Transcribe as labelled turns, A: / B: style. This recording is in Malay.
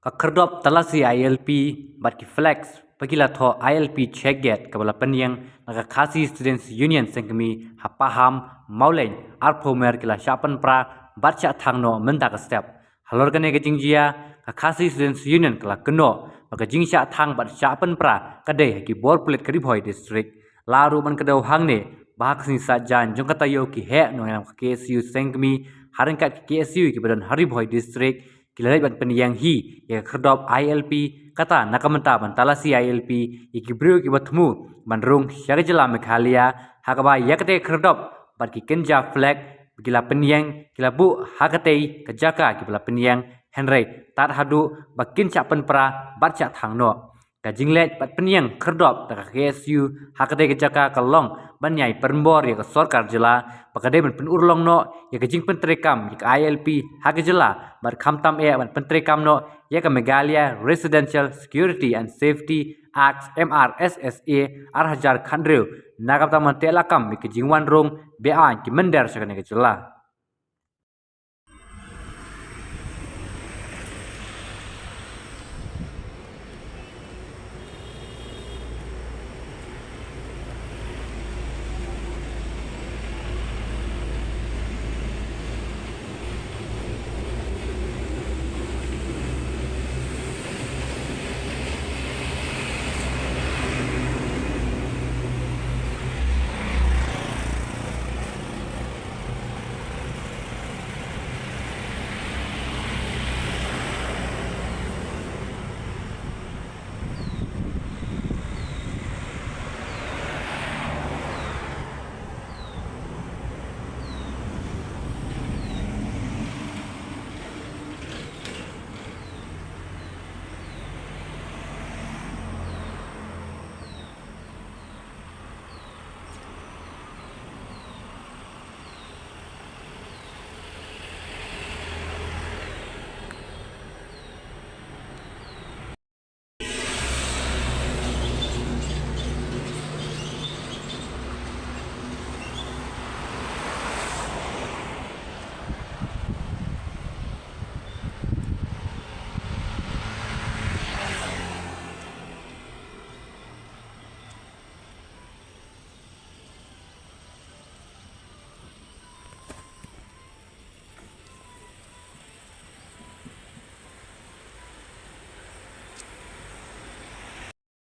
A: Khyrdop Talasi ILP bat ki flex pagila tho ILP checket kabala panyang naga khasi students union sengkemi hapaham mauleng arpomer kila Shah Pynpra batcha thangno menda ka step halor kane ke jingjia khasi students union kila Kynnoh maka jingsha thang bat Shah Pynpra kade ki bor Pulit kari Bhoi district laru man kadau hangne bahak sing sajan jongkata yo ki he no yang KSU sengkemi haringkat KSU ki badan hari Bhoi district kilai ban penyang hi ya Khyrdop ILP kata nakamenta ban Talasi ILP ikibru ki batmu bandrung syagajala Meghalaya hakaba yakate Khyrdop ban ki kenja flag gila penyang gila bu hakate kejaka gila penyang Henry tat hadu bakin Shah Pynpra batcha thangno kajinglet bat penyang Khyrdop ta KSU hakate kejaka kalong banyai permbor ya sarkar jela pakade ban penurlong no ya kajing pentrekam ya ILP hakajela bar khamtam e ban pentrekam no ya ka Meghalaya Residential Security and Safety Act MRSSA arhajar khandreu nagapta man telakam ki jingwan rong bean ki mender sakane ke jela